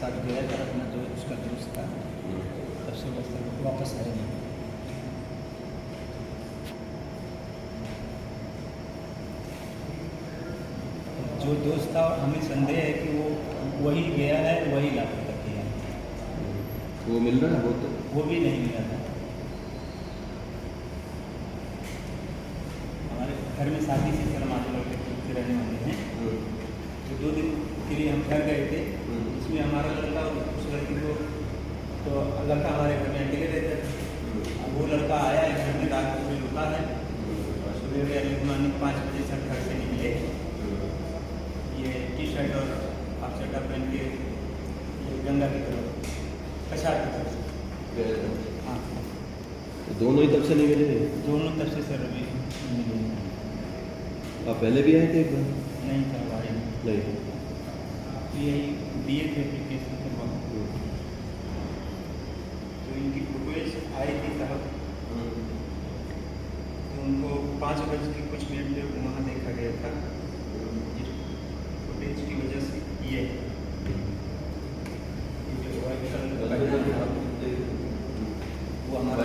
साथ गया था अपना जो उसका दोस्त था, तब से बस वापस आए नहीं। जो दोस्त था हमें संदेह है कि वही गया है, वही लापता किया है। वो मिल रहा है? वो भी नहीं मिला था। हमारे घर में शादी से सर हमारे लड़के के रहने वाले हैं, तो 2 दिन के लिए हम घर गए थे। इसमें हमारा लड़का और उस लड़की को, तो लड़का हमारे घर में अकेले रहता था। अब वो लड़का आया है घर में, रात को रुका है और सुबह अर्ली मॉर्निंग 5 बजे सर घर से निकले। ये टी-शर्ट और हाफ शर्ट पहन के ये गंगा की तरफ, कछार की तरफ से। हाँ, तो दोनों ही तब से नहीं मिले? दोनों तब से सर अभी मिले। आप पहले भी आए थे एक बार? नहीं था भाई, नहीं। यही दिए थे एप्लीकेशन के बाद, तो इनकी फुटेज आई थी साहब, तो उनको 5 बज के कुछ मिनट में वहाँ देखा गया था। फुटेज की वजह से ये जो वाइट कलर वो हमारा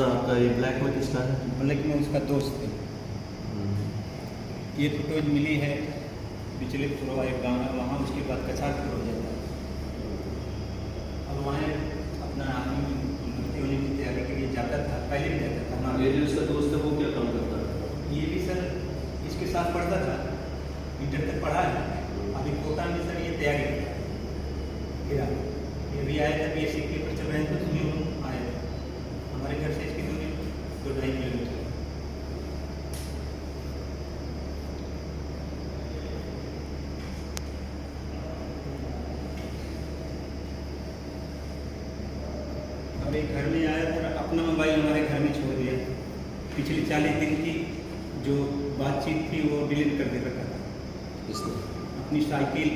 आपका ये ब्लैक में किसका है? ब्लैक में उसका दोस्त है। ये फुटेज मिली है पिछले पूर्वा एक गाँव है वहाँ, उसके बाद कछार हो जाता है। अब वहाँ अपना आदमी भर्ती होने की तैयारी के लिए जाता था, पहले भी जाता था हमारा। ये जो उसका दोस्त है वो क्या काम करता है? ये भी सर इसके साथ पढ़ता था, इंटर तक पढ़ा है। अभी कोटा में सर ये तैयारी गिरा, ये भी आया था, BSc के पेपर चल रहे थे, उसमें वो आया था। हमारे घर से इसकी दूरी 2-2.5 किलोमीटर। अब एक घर में आया था, अपना मोबाइल हमारे घर में छोड़ दिया। पिछले 40 दिन की जो बातचीत थी वो डिलीट कर दे रखा था। इसने अपनी साइकिल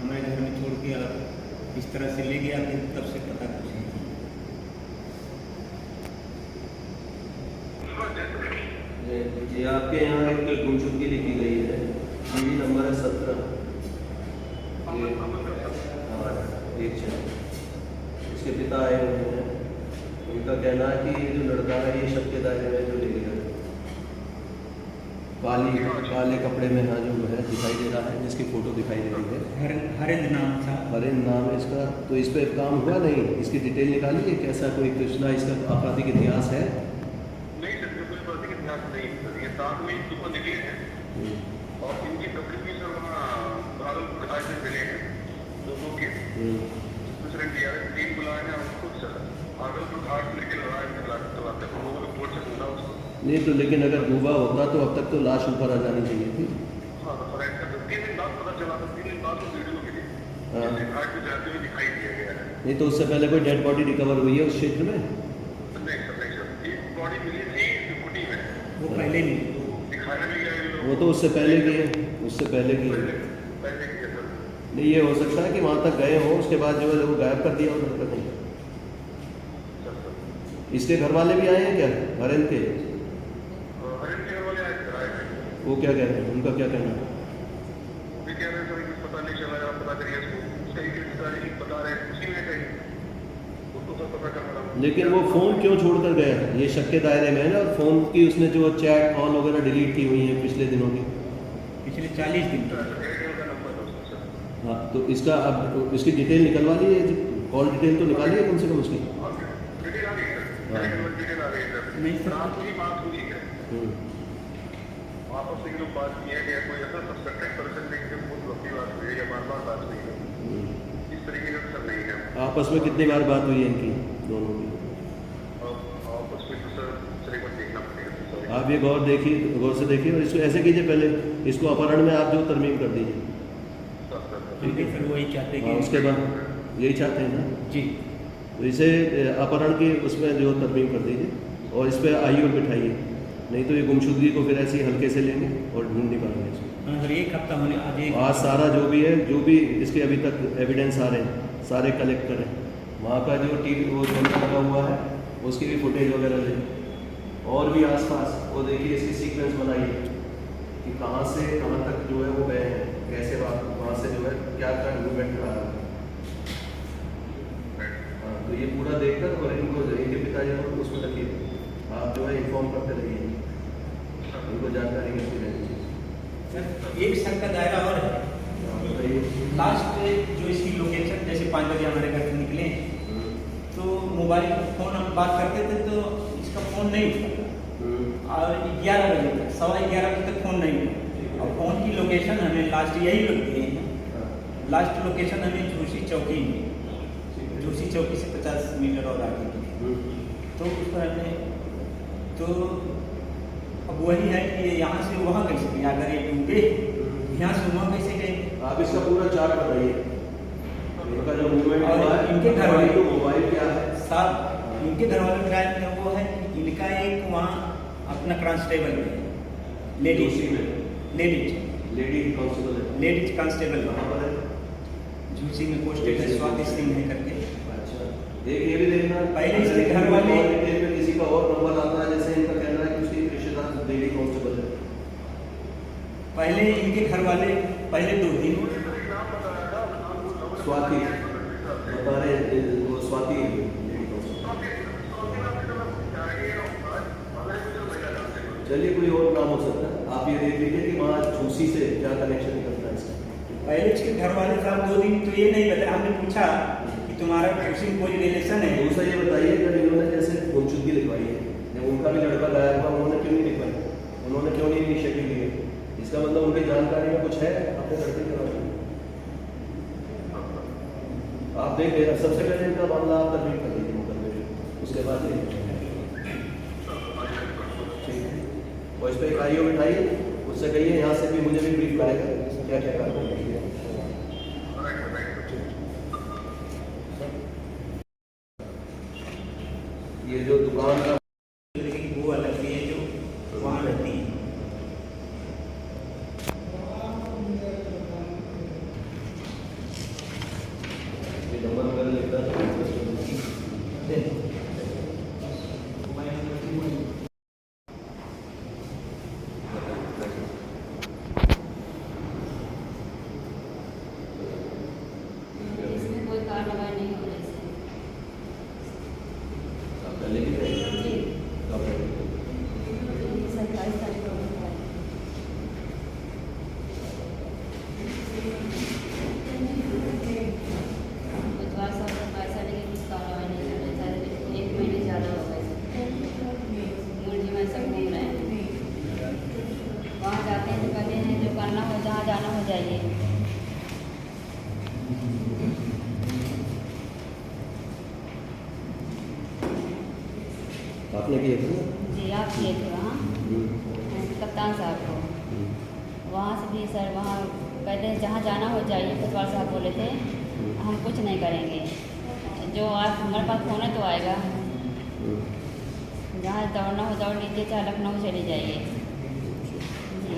हमारे घर में छोड़ के इस तरह से ले गया, फिर तब से पता कुछ नहीं। ये आपके यहाँ एक गुमशुदगी लिखी गई है, CV नंबर है 17। एक इसके पिता आए हुए हैं, उनका कहना है कि ये जो लड़का है ये शक के दायरे में जो ले गया, काले कपड़े में हाँ जो है दिखाई दे रहा है, जिसकी फ़ोटो दिखाई दे रही है। हरेंद्र नाम था। हरेंद्र नाम है इसका। तो इस पर काम हुआ नहीं? इसकी डिटेल निकाली है? कैसा कोई पिछला इसका आपराधिक इतिहास है? नहीं सर, कोई आपराधिक इतिहास नहीं सर। ये साथ में सुबह निकले हैं और इनकी तकरीबी सर वहाँ भागलपुर घाट से मिले हैं लोगों के। दूसरे DRS टीम बुलाए हैं और खुद सर भागलपुर घाट से लेकर लड़ाई चलाते हैं लोगों को बोर्ड से पूछा उसको। नहीं तो लेकिन अगर डूबा होता तो अब तक तो लाश ऊपर आ जानी चाहिए थी। हाँ तो सर ऐसा 3 दिन बाद पता चला था, 3 दिन बाद वो वीडियो मिली, घाट पे जाते हुए दिखाई दिया गया है। नहीं तो उससे पहले कोई डेड बॉडी रिकवर हुई है उस क्षेत्र में? नहीं सर, एक बॉडी मिली थी डिप्टी में, वो पहले नहीं दिखाने में गया। वो तो उससे पहले की है, उससे पहले की है। पहले किया सर। नहीं ये हो सकता है कि वहाँ तक गए हों, उसके बाद जो है वो गायब कर दिया उधर तक नहीं। इसके घर वाले भी आए हैं क्या हरेंद्र के? हरेंद्र के घर वाले आए थे। वो क्या कहते हैं, उनका क्या कहना है? भी कह रहे हैं सर कुछ पता नहीं चला, आप पता करिए उसको, सही रिश्तेदारी बता रहे हैं उसी में कहीं उसको सब पता करना। लेकिन वो फ़ोन क्यों छोड़कर गया? ये शक के दायरे में है ना। और फ़ोन की उसने जो चैट कॉल वगैरह डिलीट की हुई है पिछले दिनों की, पिछले 40 दिन एयरटेल का नंबर है उसका सर। हाँ तो इसका अब इसकी डिटेल निकलवा ली है, कॉल डिटेल तो निकाली है कम से कम उसकी? डिटेल आ गई सर, डिटेल आ गई सर। नहीं सर, रात को ही बात हुई है, आपस में जो बात किया गया, कोई ऐसा सस्पेक्टेड पर्सन नहीं है, बहुत लंबी बात हुई है या बार-बार बात हुई है, इस तरीके का सर नहीं है। आपस में कितनी बार बात हुई है इनकी दोनों की? आपस में तो सर दूसरे को देखना पड़ेगा। आप ये गौर से देखिए और इसको ऐसे कीजिए, पहले इसको अपहरण में आप जो तरमीम कर दीजिए। ठीक है सर, वही चाहते हाँ, कि उसके बाद यही चाहते हैं ना जी, तो इसे अपहरण की उसमें जो तरमीम कर दीजिए और इस पर आयु बिठाइए, नहीं तो ये गुमशुदगी को फिर ऐसे ही हल्के से लेंगे और ढूंढ नहीं पाएंगे इसको। हाँ सर, 1 हफ्ता होने आज सारा जो भी है, जो भी इसके अभी तक एविडेंस आ रहे हैं सारे कलेक्ट करें। वहाँ का जो वो कैमरा लगा हुआ है उसकी भी फुटेज वगैरह लें, और भी आसपास वो देखिए, इसकी सीक्वेंस बनाइए कि कहाँ से कहाँ तक जो है वो गए हैं, कैसे वहाँ से जो है क्या क्या मूवमेंट रहा है। तो ये पूरा देखकर और इनको इनके पिताजी को उसमें रखिए, आप जो है इन्फॉर्म करते रहिए, इनको जानकारी मिलती रहेगी। सर एक सर का दायरा और है, लास्ट जो इसकी लोकेशन, जैसे 5 बजे हमारे घर से निकले तो मोबाइल फ़ोन हम बात करते थे तो इसका फ़ोन नहीं उठा, और 11 बजे तक 11:15 बजे तक फ़ोन नहीं उठा। और फ़ोन की लोकेशन हमें लास्ट यही लोग दिए हैं, लास्ट लोकेशन हमें झूसी चौकी में, झूसी चौकी से 50 मीटर और आगे की, तो उस पर हमने तो अब वही है कि यहाँ से वहाँ कैसे गए, अगर ये डूबे यहाँ से वहाँ कैसे गए। आप इसका पूरा चार्ट बताइए, इनका जो मूवमेंट और हुआ है, इनके घर वाले तो मोबाइल क्या है साहब, इनके घर वाले ट्रायल में वो है कि इनका एक वहाँ अपना कांस्टेबल है, लेडीज कांस्टेबल है, लेडीज कांस्टेबल कहाँ पर है? झूसी में पोस्टेड है, स्वाति सिंह है करके। अच्छा, एक ये भी देखना, पहले इसके घर वाले में किसी का और नंबर आता है, जैसे इनका कहना है कि उसकी रिश्तेदार लेडी कांस्टेबल है। पहले इनके घर वाले पहले 2 दिन स्वाति बता रहे, वो स्वाति लेडी कांस्टेबल। चलिए कोई और नाम हो सकता है, आप ये देख लीजिए कि वहाँ झूसी से क्या कनेक्शन निकलता है इसका। पहले इसके घर वाले साहब 2 दिन तो ये नहीं बताया, हमने पूछा कि तुम्हारा झूसी में कोई रिलेशन है। दूसरा ये बताइए कि इन्होंने जैसे गुमशुदगी लिखवाई है, जब उनका भी लड़का गायब हुआ, उन्होंने क्यों नहीं लिखवाई, उन्होंने क्यों नहीं इनिशिएटिव लिए? इसका मतलब उनकी जानकारी में कुछ है अपने लड़के के बारे में। आप देख लेना, सबसे पहले इनका मामला आप तकलीफ कर लीजिए मुकदमे में, उसके बाद ठीक है। और इस पर एक आईओ बिठाइए, उससे कहिए यहाँ से भी मुझे भी ब्रीफ करेगा क्या क्या कार्रवाई करनी है। ये जो दुकान का वो अलग भी है जो वहाँ रहती है। नंबर वगैरह लिखता है, इसमें कोई कार्रवाई नहीं हो रही आप पहले भी रहेंगे जी, कब रहेंगे? 27 तारीख को होता है। बुधवार से पैसा लेके कुछ कार्रवाई नहीं कर रहे, सारे 1 महीने ज़्यादा हो गए। मुरली में सब घूम रहे हैं, वहाँ जाते हैं तो कहते हैं जो करना हो, जहाँ जाना हो जाइए। आपने किए थे ना? जी आप किए थे वहाँ कप्तान साहब को, वहाँ से भी सर वहाँ कहते हैं जहाँ जाना हो जाइए। कोतवाल साहब बोले थे हम कुछ नहीं करेंगे, जो आप हमारे पास फोन है तो आएगा, जहाँ दौड़ना हो दौड़ लीजिए, चाहे लखनऊ चले जाइए। जी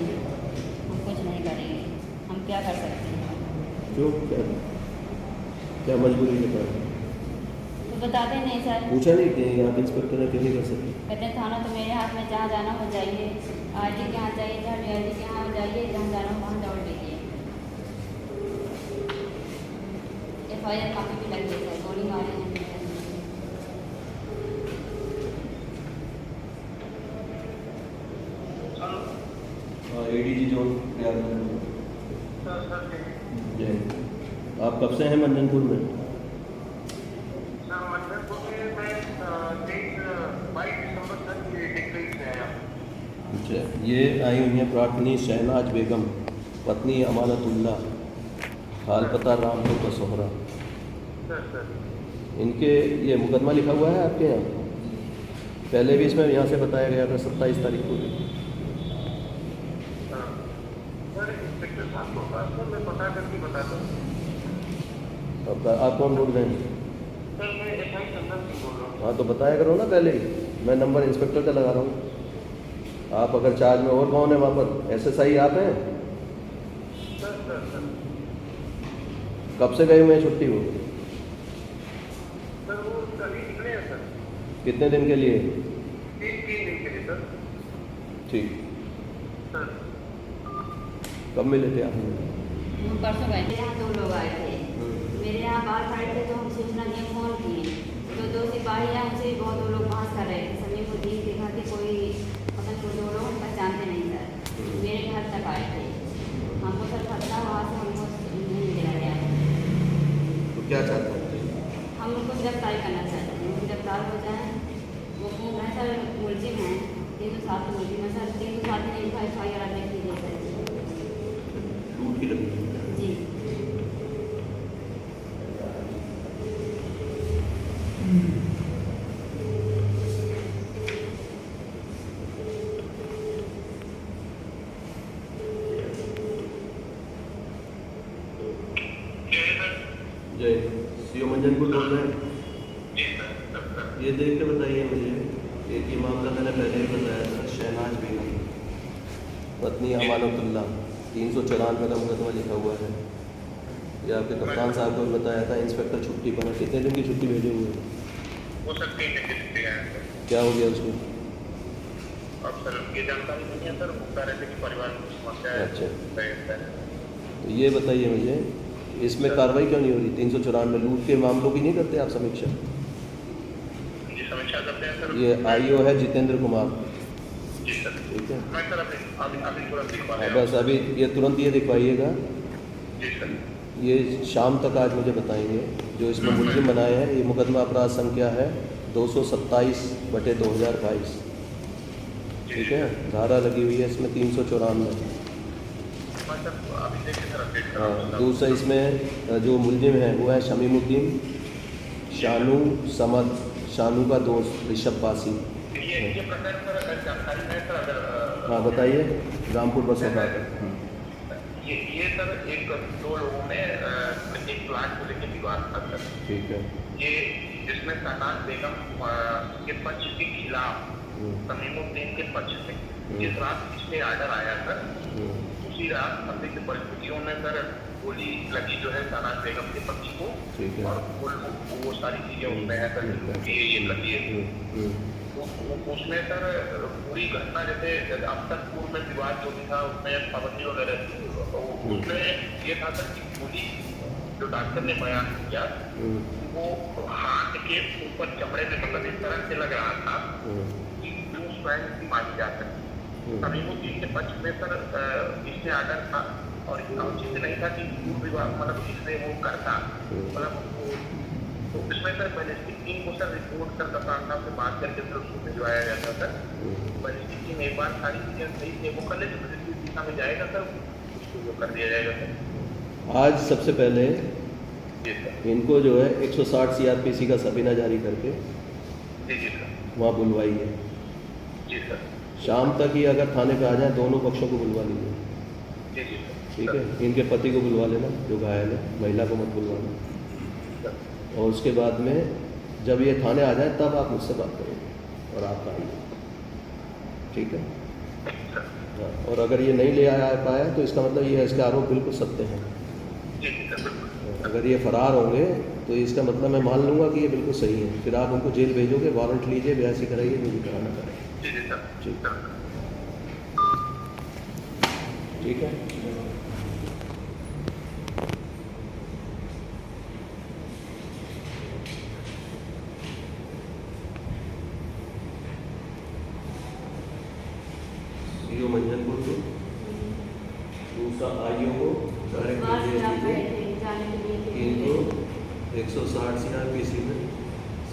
हम कुछ नहीं करेंगे, हम क्या कर सकते हैं? क्यों, क्या मजबूरी है? बताओ। तो बताते नहीं सर, पूछा नहीं कि यहाँ के इंस्पेक्टर है क्यों नहीं कर सकते? कहते हैं थाना तो मेरे हाथ में, जहाँ जाना हो जाइए, आरटी के यहाँ जाइए, जहाँ डीआईजी के यहाँ जाइए, जहाँ जाना हो वहाँ दौड़ लीजिए। FIR कॉपी भी लगी है सर, गोली मारे हैं। ADG जोन सर जय। आप कब से हैं मंजनपुर में? मंजनपुर में मैं 22 दिसंबर तक ये टिकट से आया। अच्छा, ये आई हुई हैं प्रार्थनी शहनाज बेगम, पत्नी अमानतुल्ला, हाल पता रामपुर का सोहरा। सर इनके ये मुकदमा लिखा हुआ है आपके यहाँ? पहले भी इसमें यहाँ से बताया गया था 27 तारीख को। सर इंस्पेक्टर साहब को पास में मैं पता करके बताता हूँ। आप कौन बोल रहे हैं? सर मैं SI चंदन सिंह बोल रहा हूँ। हाँ तो बताया करो ना पहले ही, मैं नंबर इंस्पेक्टर का लगा रहा हूँ। आप अगर चार्ज में, और कौन है वहाँ पर? SSI आप हैं? सर कब से गए हुए हैं छुट्टी को? सर वो कभी निकले हैं सर, कितने दिन के लिए? 3 दिन के लिए सर। ठीक, सर कब मिले थे आप? हम परसों गए थे, यहाँ 2 लोग आए थे, मेरे यहाँ बाहर खड़े थे तो हम सूचना दिए, फ़ोन किए, तो जो सिपाही हैं उनसे भी बहुत वो लोग बहस कर रहे थे। समीमुद्दीन के घर के कोई मतलब वो जो लोग पहचानते नहीं सर, मेरे घर तक आए थे। हमको सर खतरा वहाँ से हमको नहीं दिया गया। तो क्या चाहते हैं? हम उनको गिरफ्तारी करना चाहते हैं, वो गिरफ्तार हो जाए। वो कौन है सर? मुलजिम हैं 307 मुलजिम है सर। 307 ने इनका FIR लिख दीजिए सर। लूट की लगी जी जय सीओ मंजनपुर बोल रहे हैं। ये देख के बताइए मुझे, एक ये मामला मैंने पहले भी बताया था, शहनाज बेगम पत्नी अमानतुल्लाह 394 का मुकदमा लिखा हुआ है। ये आपके कप्तान साहब को भी बताया था, इंस्पेक्टर छुट्टी पर है। कितने दिन की छुट्टी भेजे हुए हैं? वो सर 3 दिन की छुट्टी है सर। क्या हो गया उसको? अब सर ये जानकारी नहीं है सर, वो कह रहे थे कि परिवार में कुछ समस्या है। अच्छा। तो ये बताइए मुझे, इसमें कार्रवाई क्यों नहीं हो रही? 394 लूट के मामलों की नहीं करते आप समीक्षा? ये समीक्षा करते हैं सर। ये IO है जितेंद्र कुमार। जी सर। ठीक है, मैं सर अभी तुरंत दिखवा हाँ, रहा बस अभी ये तुरंत ये दिखवाइएगा। जी सर। ये शाम तक आज मुझे बताएंगे। जो इसमें मुलजिम बनाए हैं, ये मुकदमा अपराध संख्या है 227/2022। ठीक है, धारा लगी हुई है इसमें 394। मैं सर अभी देखिए सर अपडेट कर रहा हाँ, हूँ। दूसरा इसमें जो मुलजिम है वो है शमीमुद्दीन, शानू समद, शानू का दोस्त ऋषभ बासी। ये प्रकरण सर अगर जानकारी में सर अगर हाँ बताइए, रामपुर बस अड्डा। ये सर एक 2 लोगों में एक प्लाट को लेकर विवाद था सर। ठीक है। ये जिसमें शहनाज बेगम के पक्ष के खिलाफ समीमुद्दीन के पक्ष से जिस रात इसमें आर्डर आया सर, उसी रात संदिग्ध परिस्थितियों में सर गोली लगी जो है शहनाज बेगम के पक्ष को। ठीक है। और वो सारी चीजें उसमें है सर, ये लगी है। उसमें सर पूरी घटना जैसे अब तक पूर्व में विवाद जो भी था उसमें पाबंदी वगैरह, उसमें ये था सर कि गोली जो डॉक्टर ने बयान किया वो हाथ के ऊपर चमड़े में मतलब इस तरह से लग रहा था कि ब्लू स्वैन की मानी जा सकती। समीमुद्दीन के पक्ष में सर इससे आर्डर था और उचित नहीं था कि पूर्व विवाह मतलब इसमें वो करता मतलब। तो इसमें सर बैलिस्टिक टीम को सर रिपोर्ट कर कप्तान साहब से बात करके फिर उसको भिजवाया जाता सर। बैलिस्टिक टीम एक बार सारी चीजें सही से वो कर ले तो फिर इस दिशा में जाएगा सर, उसको वो कर दिया जाएगा सर। आज सबसे पहले जी सर। इनको जो है 160 CRPC का सबीना जारी करके जी सर। वहाँ बुलवाइए। जी सर। शाम तक ही अगर थाने पे आ जाए दोनों पक्षों को बुलवा लीजिए। जी सर। ठीक है, इनके पति को बुलवा लेना जो घायल है, महिला को मत बुलवाना। और उसके बाद में जब ये थाने आ जाए तब आप मुझसे बात करेंगे और आप आइए। ठीक है, हाँ, और अगर ये नहीं ले आ पाया तो इसका मतलब ये है इसके आरोप बिल्कुल सत्य हैं। अगर ये फरार होंगे तो इसका मतलब मैं मान लूँगा कि ये बिल्कुल सही है, फिर आप उनको जेल भेजोगे, वारंट लीजिए, बयासी कराइए, जो भी कराना कराइए। ठीक है। सीओ मंजनपुर को, दूसरा IO को डायरेक्ट इनको 160 CRPC में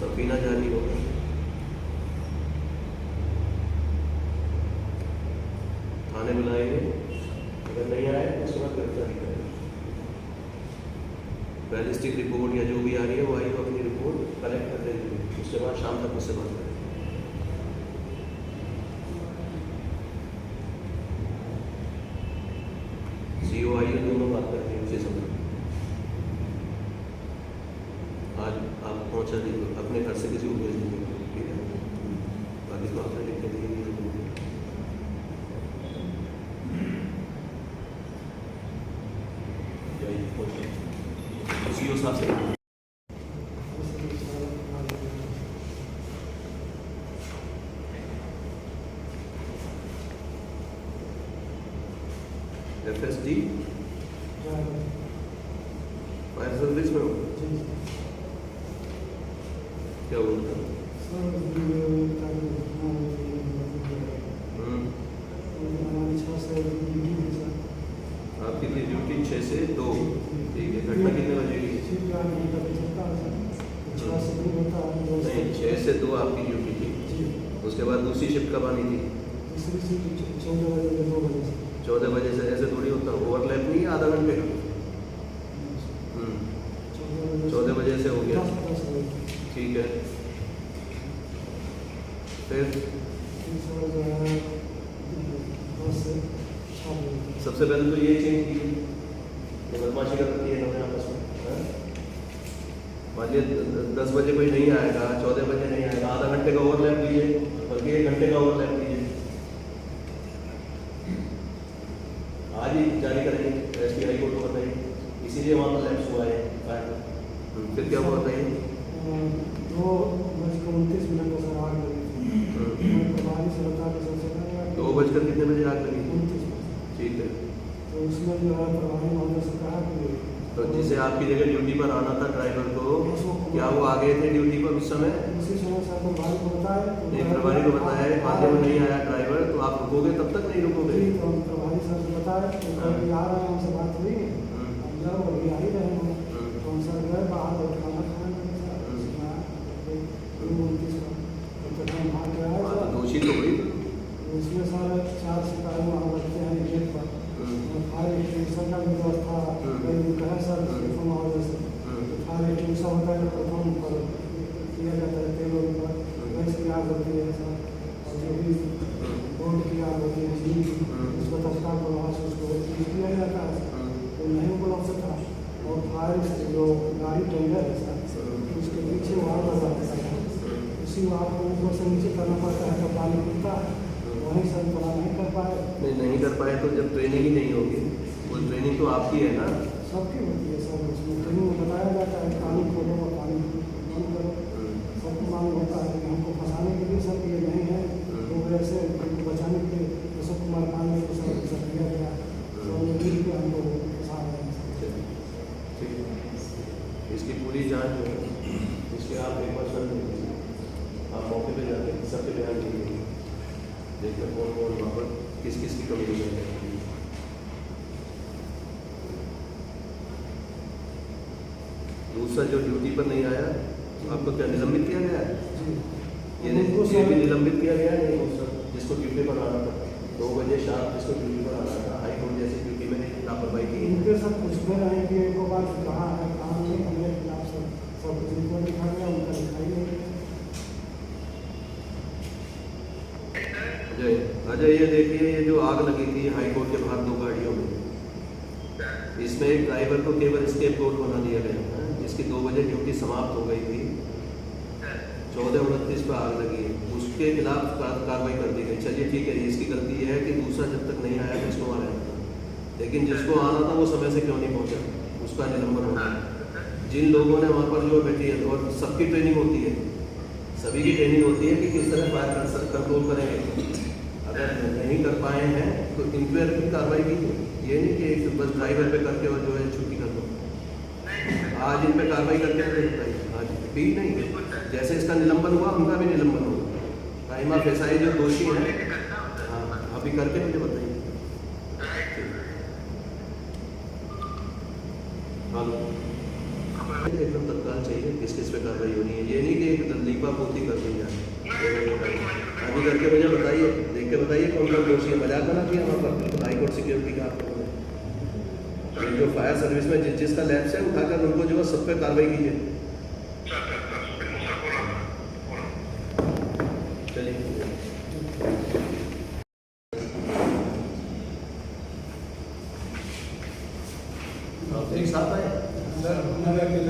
सबीना जारी होगा। थाने बुलाएंगे, अगर नहीं आए तो उसके बाद गिरफ्तारी करेंगे। बैलिस्टिक रिपोर्ट या जो भी आ रही है वो IO अपनी रिपोर्ट कलेक्ट कर देंगे, उसके बाद शाम तक मुझसे बात करेंगे। CO IO दोनों बात करते हैं उसी समय। आज आप पहुँचा दीजिए, अपने घर से किसी को भेज दीजिए। ठीक है, बाकी तो आपने लिख के दिए। CO साहब से FSD फायर सर्विस में हो। क्या बोलते हैं? आपकी थी ड्यूटी 6 से 2, ठीक है। घटना कितने बजे की? नहीं, 6 से 2 आपकी ड्यूटी थी। उसके बाद दूसरी शिफ्ट कब आनी थी? 14 बजे से। ऐसे थोड़ी होता, ओवरलैप नहीं है आधा घंटे का? 14 बजे से हो गया, ठीक है। फिर सबसे पहले तो ये चेंज की ये बदमाशी करती है लोग आपस में। मान लीजिए 10 बजे कोई नहीं आएगा, 14 बजे नहीं आएगा, आधा घंटे का ओवरलैप लीजिए, बल्कि 1 घंटे का ओवरलैप लीजिए। आज ही जारी करेंगे SBI कोर्ट को बताइए, इसीलिए वहाँ पर लैप्स हुआ है। फिर क्या हुआ बताइए? 2 बजकर कितने बजे आग लगी? ठीक है। तो उसमें जो है प्रभारी महोदय से कहा कि तो जिसे आपकी जगह ड्यूटी पर आना था ड्राइवर को, क्या वो आ गए थे ड्यूटी पर उस समय? उसी समय से प्रभारी को बताया, नहीं, प्रभारी को बताया है, मान लीजिए वो नहीं आया ड्राइवर, तो आप रुकोगे तब तक नहीं रुकोगे? तो हम प्रभारी सर से बताया कि अभी आ रहे हैं, हमसे बात हुई, हम जाओ अभी आ ही रहे हैं। तो हम सर गए बाहर और खाना खाने दोषी तो हुई। उसमें सर 4 सिपाही वहाँ रखते हैं गेट पर, फायर एक्सटिंग्विशर का भी व्यवस्था कहा सर महोदय से। फायर एक्सटिंग्विशर होता है प्रथम पर किया जाता है, तेल पर गैस की आग होती है सर, और जो भी बोर्ड की आग होती है उसको तत्काल प्रभाव से उसको यूज किया जाता है। तो नहीं उपलब्ध था, और फायर जो गाड़ी टेंडर है सर उसके पीछे वहाँ लगा है, उसी वहाँ को ऊपर से नीचे करना पड़ता है, तो पानी गिरता है, वहीं सर थोड़ा नहीं कर पाए। नहीं कर पाए तो जब ट्रेनिंग ही नहीं होगी, वो ट्रेनिंग तो आपकी है ना? सबकी होती है सर, उसमें ट्रेनिंग में बताया जाता है पानी खोलो और पानी बंद करो, सबको मालूम होता है कि हमको फंसाने के लिए सर ये नहीं है, तो वैसे हमको बचाने के लिए अशोक कुमार पांडे को सर किया गया, तो मिल के हमको फंसा रहे हैं। ठीक है, इसकी पूरी जाँच जो है इसके आप एक बार सुन लीजिए, आप मौके पे जाके सबके बयान दीजिए, देखते कौन कौन वहाँ पर किस किस की कमी है। दूसरा जो ड्यूटी पर नहीं आया आपको क्या निलंबित किया गया है? ये भी निलंबित किया गया है। नहीं दूसरा जिसको ड्यूटी पर आना था 2 बजे शाम, जिसको ड्यूटी पर आना था, हाई कोर्ट जैसी ड्यूटी में लापरवाही की। इनके सब कुछ में रहेंगे, एक बार कहाँ है कहाँ नहीं, हमने खिलाफ सब कुछ इनको लिखा गया, उनका लिखाई नहीं। अजय ये देखिए, ये जो आग लगी थी हाई कोर्ट के बाहर 2 गाड़ियों में, इसमें एक ड्राइवर को केवल स्केप कोर्ट बना दिया गया है, जिसकी 2 बजे ड्यूटी समाप्त हो गई थी। 14:29 पर आग लगी है, उसके खिलाफ कार्रवाई कर दी गई। चलिए ठीक है, इसकी गलती है कि दूसरा जब तक नहीं आया तो इसको वहाँ रहना था, लेकिन जिसको आना था वो समय से क्यों नहीं पहुँचा, उसका निलंबन होना है। जिन लोगों ने वहाँ पर जो बैठी है, और सबकी ट्रेनिंग होती है, सभी की ट्रेनिंग होती है कि किस तरह फायर कंट्रोल करेंगे। अगर नहीं कर पाए हैं तो इंक्वायरी की कार्रवाई कीजिए, ये नहीं कि बस ड्राइवर पे करके और जो है छुट्टी कर दो। आज इन पे कार्रवाई करके बताइए, आज भी नहीं, जैसे इसका निलंबन हुआ उनका भी निलंबन होगा। राइमा फैसाई जो दोषी हैं, हाँ अभी करके मुझे बताइए। हेलो, एकदम तत्काल चाहिए, किस किस पे कार्रवाई होनी है, ये नहीं कि एक लीपा पोती कर दी जाए। अभी करके मुझे बताइए, देख के बताइए कौन कौन दोषी है। मजाक बना दिया वहाँ पर बिल्कुल हाई कोर्ट सिक्योरिटी का आप लोगों ने। जो फायर सर्विस में जिसका लैब्स है उठाकर उनको जो है सब पे कार्रवाई कीजिए। चलिए आप एक साथ आए सर बताइए।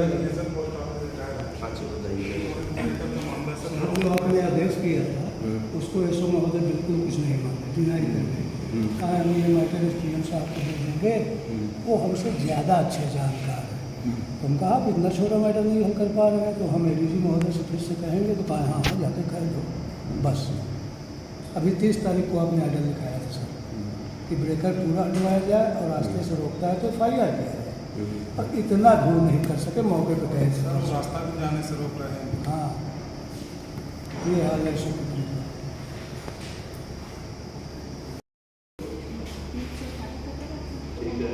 जो आपने आदेश किया था उसको एसओ महोदय बिल्कुल कुछ नहीं मानते, डिनाई कर गए। कहा हम ये मैटर एसडीएम साहब को दे देंगे, वो हमसे ज़्यादा अच्छे जानकार हैं। तो हम कहा आप इतना छोटा मैटर नहीं हम कर पा रहे हैं, तो हम एडीजी महोदय से फिर से कहेंगे। तो कहा हाँ हाँ जाके कह दो बस। अभी 30 तारीख को आपने आर्डर लिखाया था सर कि ब्रेकर पूरा हटवाया जाए और रास्ते से रोकता है तो FIR किया जाए, और इतना दूर नहीं कर सके, मौके पर कहे रास्ता भी जाने से रोक रहे हैं। हाँ, ये हाल है सब। ठीक है,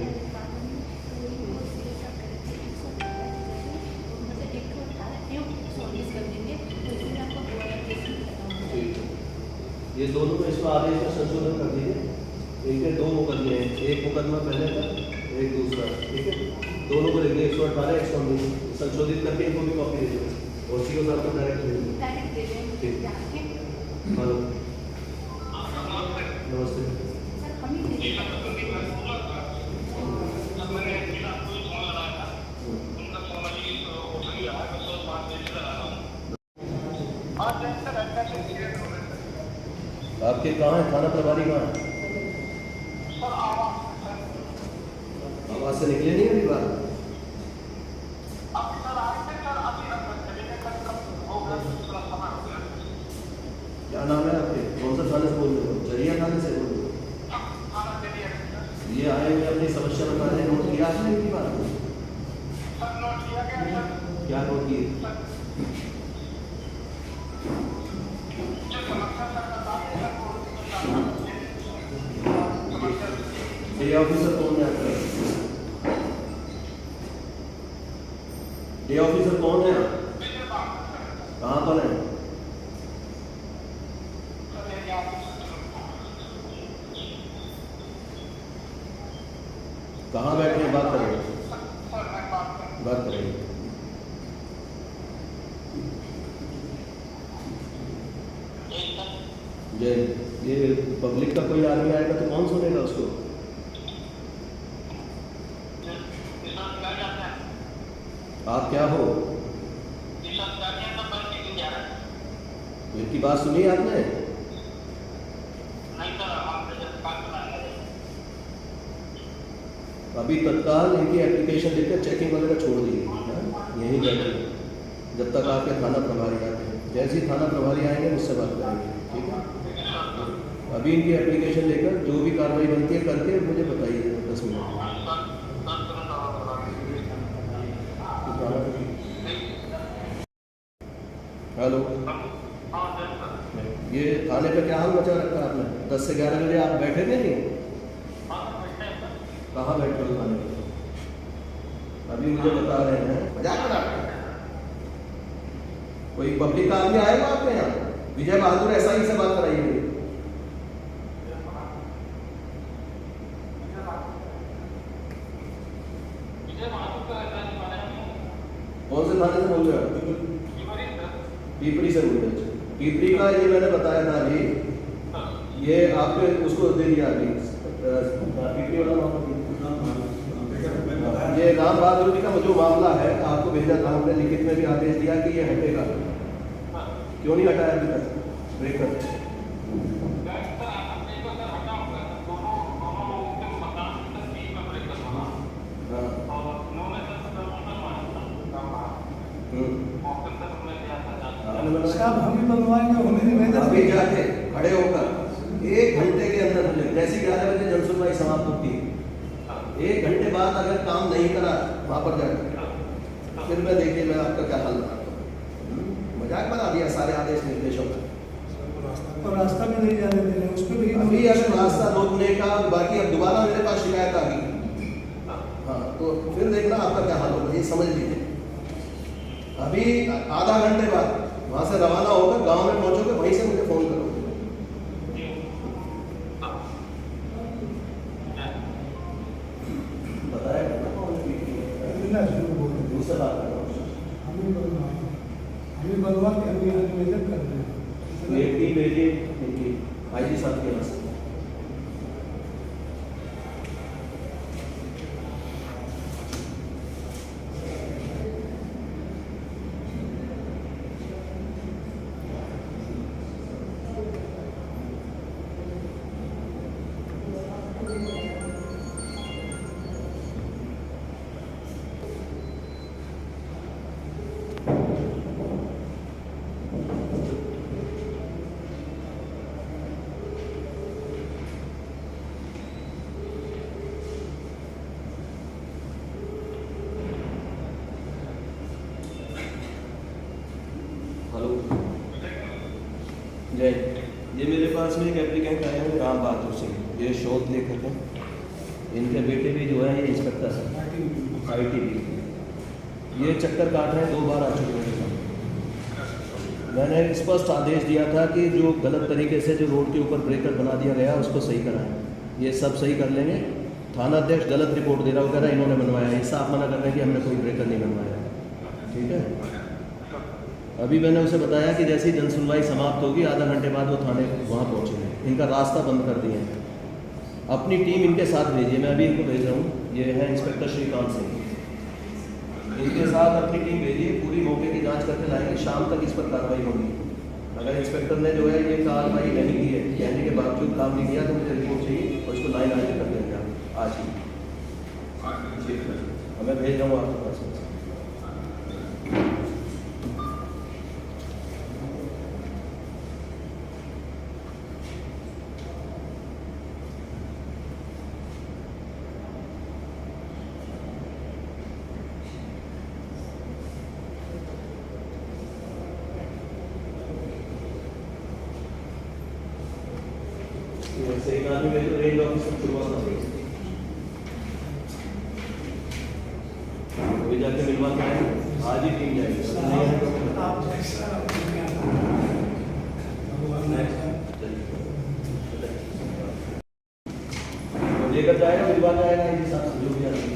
ठीक है। ये दोनों को इसमें आदेश में संशोधन कर दीजिए। इनके 2 मुकदमे हैं, एक मुकदमा पहले था, एक दूसरा, ठीक है। दोनों को लिखिए 118 119 संशोधित करके इनको भी कॉपी दे दीजिए और सीओ साहब को डायरेक्ट दे दीजिए। ठीक, हेलो, नमस्ते। आपके कहाँ है थाना प्रभारी, कहाँ है? आवाज से निकले नहीं अभी बात? क्या नाम है आपके? कौन सा थाने से बोल रहे हो? जरिया थाने से बोल रहे हो? ये आए हुए अपनी समस्या बता रहे हैं, नोट किया आपने इनकी बात? क्या नोट किए? डे ऑफिसर कौन है आपका? डे ऑफिसर कौन है? कहाँ पर है? कहाँ बैठे हैं? बात करेंगे, बात करेंगे। ये पब्लिक का कोई आदमी आएगा तो कौन सुनेगा उसको? आप क्या हो? मेरी बात सुनी आपने? अभी तत्काल इनकी एप्लीकेशन लेकर चेकिंग वगैरह छोड़ दीजिए, यहीं बैठिए जब तक आपके थाना प्रभारी आते हैं। जैसे ही थाना प्रभारी आएंगे मुझसे बात करेंगे, ठीक है? अभी इनकी एप्लीकेशन लेकर जो भी कार्रवाई बनती है करके मुझे बताइए 10 मिनट। हेलो, ये थाने पे क्या हाल मचा रखा है आपने? 10 से 11 बजे आप बैठे थे नहीं? कहाँ बैठे हो थाने पे? अभी मुझे बता रहे हैं मजाक बना रहे हैं। कोई पब्लिक का आदमी आएगा आपके यहाँ? विजय बहादुर एसआई से बात कराइए। कौन से थाने से बोल रहे हो? पीपरी से बोल रहे हो? पीपरी का ये मैंने बताया था अभी, ये आपके उसको दे दिया अभी पीपरी वाला ये राम बहादुर जी का जो मामला है आपको भेजा था, हमने लिखित में भी आदेश दिया कि ये हटेगा। क्यों नहीं हटाया अभी तक ब्रेकर? साहब हम ही बनवाएंगे, उन्हें अभी जाके खड़े होकर 1 घंटे के अंदर, जैसे 11 बजे जनसुनवाई समाप्त होती है, 1 घंटे बाद अगर काम नहीं करा वहां पर जाकर फिर मैं देखिए मैं आपका क्या हाल बनाता हूँ। मजाक बना दिया सारे आदेश निर्देशों का। और रास्ता भी नहीं जाने दे रहे उस पर भी। अभी अगर रास्ता रोकने का बाकी अब दोबारा मेरे पास शिकायत आ गई, हाँ तो फिर देखना आपका क्या हाल होगा, ये समझ लीजिए। अभी आधा घंटे बाद वहां से रवाना होकर गांव में पहुंचोगे, वहीं से मुझे फोन करो। बताया दूसरा बात हमें बनवा के हम यहाँ निवेदन कर रहे हैं। एक टीम भेजिए इनकी आईजी साहब के यहाँ से। जय, ये मेरे पास में एक एप्लीकेंट आए हैं राम बहादुर सिंह, ये शोध लेखक हैं। इनके बेटे भी जो है ये इंस्पेक्टर है ITB। ये चक्कर काट रहे हैं, 2 बार आ चुके हैं। मैंने स्पष्ट आदेश दिया था कि जो गलत तरीके से जो रोड के ऊपर ब्रेकर बना दिया गया उसको सही कराएं। ये सब सही कर लेंगे। थाना अध्यक्ष गलत रिपोर्ट दे रहा वगैरह इन्होंने बनवाया है, साफ मना कर रहे हैं कि हमने कोई ब्रेकर नहीं बनवाया। ठीक है, अभी मैंने उसे बताया कि जैसे ही जन सुनवाई समाप्त होगी आधा घंटे बाद वो थाने वहाँ पहुँचेंगे। इनका रास्ता बंद कर दिए हैं। अपनी टीम इनके साथ भेजिए, मैं अभी इनको भेज रहा हूँ। ये है इंस्पेक्टर श्रीकांत सिंह, इनके साथ अपनी टीम भेजिए, पूरी मौके की जांच करके लाएंगे। शाम तक इस पर कार्रवाई होगी। अगर इंस्पेक्टर ने जो है ये कार्रवाई नहीं की है, कहने के बावजूद काम नहीं किया, तो मुझे रिपोर्ट चाहिए और इसको लाइन आगे कर देंगे आप आज ही। मैं भेज रहा हूँ आपके पास। सही आदमी में तो रेंज ऑफिसर शुरुआत हो गई, जाके मिलवा के आज ही टीम जाएगी। लेकर जाएगा, मिलवा जाएगा इस हिसाब से जो भी आदमी।